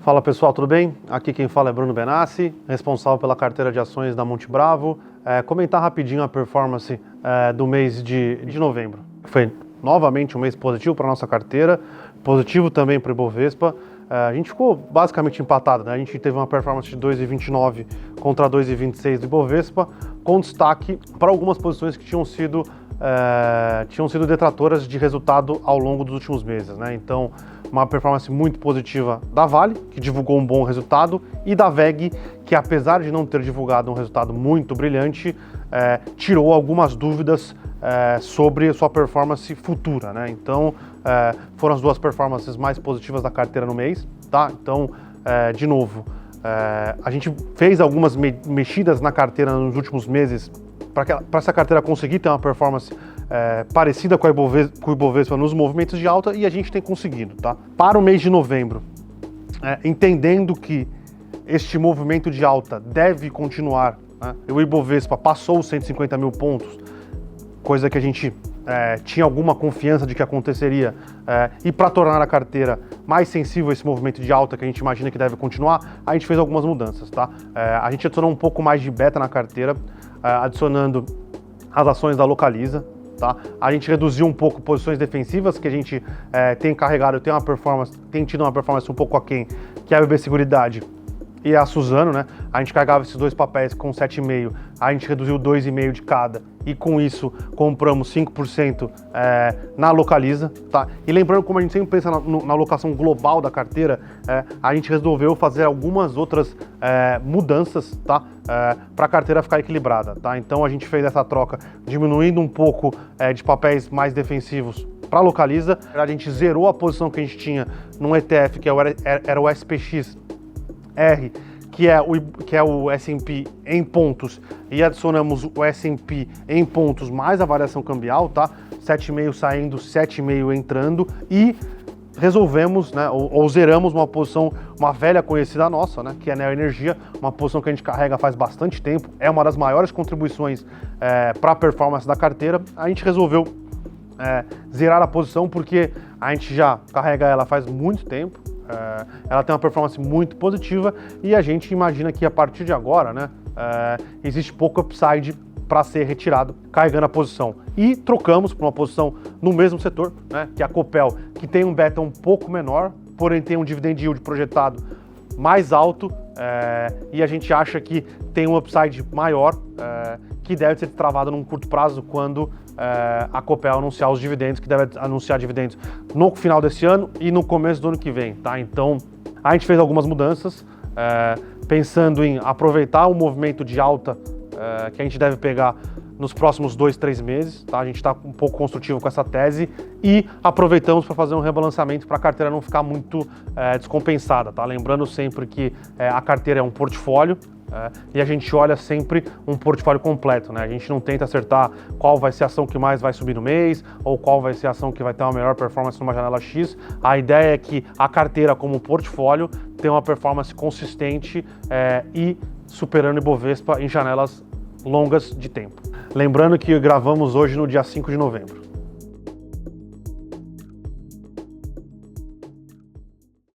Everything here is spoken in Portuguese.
Fala pessoal, tudo bem? Aqui quem fala é Bruno Benassi, responsável pela carteira de ações da Monte Bravo. Comentar rapidinho a performance do mês de novembro. Foi novamente um mês positivo para a nossa carteira, positivo também para o Ibovespa. A gente ficou basicamente empatado, né? A gente teve uma performance de 2,29 contra 2,26 do Ibovespa, com destaque para algumas posições que tinham sido detratoras de resultado ao longo dos últimos meses, né? Então, uma performance muito positiva da Vale, que divulgou um bom resultado, e da WEG, que apesar de não ter divulgado um resultado muito brilhante, tirou algumas dúvidas sobre sua performance futura, né? Então, foram as duas performances mais positivas da carteira no mês, tá? Então, de novo, a gente fez algumas mexidas na carteira nos últimos meses para essa carteira conseguir ter uma performance parecida com o Ibovespa nos movimentos de alta, e a gente tem conseguido, tá? Para o mês de novembro, entendendo que este movimento de alta deve continuar, né? O Ibovespa passou os 150 mil pontos, coisa que a gente tinha alguma confiança de que aconteceria, e para tornar a carteira mais sensível a esse movimento de alta que a gente imagina que deve continuar, a gente fez algumas mudanças, tá? A gente adicionou um pouco mais de beta na carteira, adicionando as ações da Localiza, tá? A gente reduziu um pouco posições defensivas que a gente tem carregado, tem tido uma performance um pouco aquém, que é a BB Seguridade e a Suzano, né? A gente carregava esses dois papéis com 7,5, a gente reduziu 2,5 de cada, e com isso compramos 5% na Localiza, tá? E lembrando, como a gente sempre pensa na alocação global da carteira, a gente resolveu fazer algumas outras mudanças, tá? Para a carteira ficar equilibrada, tá? Então a gente fez essa troca, diminuindo um pouco de papéis mais defensivos para a Localiza. A gente zerou a posição que a gente tinha num ETF, que era o SPX R, que é o S&P em pontos, e adicionamos o S&P em pontos mais a variação cambial, tá? 7,5 saindo, 7,5 entrando, e resolvemos, né, ou zeramos uma posição, uma velha conhecida nossa, né, que é a Neo Energia, uma posição que a gente carrega faz bastante tempo, é uma das maiores contribuições para a performance da carteira. A gente resolveu zerar a posição porque a gente já carrega ela faz muito tempo. Ela tem uma performance muito positiva, e a gente imagina que a partir de agora, né, existe pouco upside para ser retirado, carregando a posição. E trocamos para uma posição no mesmo setor, né, que é a Copel, que tem um beta um pouco menor, porém tem um dividend yield projetado mais alto, e a gente acha que tem um upside maior, que deve ser travado num curto prazo quando a Copel anunciar os dividendos, que deve anunciar dividendos no final desse ano e no começo do ano que vem, tá? Então, a gente fez algumas mudanças, pensando em aproveitar o movimento de alta que a gente deve pegar nos próximos 2-3 meses, tá? A gente está um pouco construtivo com essa tese, e aproveitamos para fazer um rebalanceamento para a carteira não ficar muito descompensada, tá? Lembrando sempre que a carteira é um portfólio, e a gente olha sempre um portfólio completo, né? A gente não tenta acertar qual vai ser a ação que mais vai subir no mês, ou qual vai ser a ação que vai ter uma melhor performance numa janela X. A ideia é que a carteira, como portfólio, tenha uma performance consistente e superando o Ibovespa em janelas longas de tempo. Lembrando que gravamos hoje no dia 5 de novembro.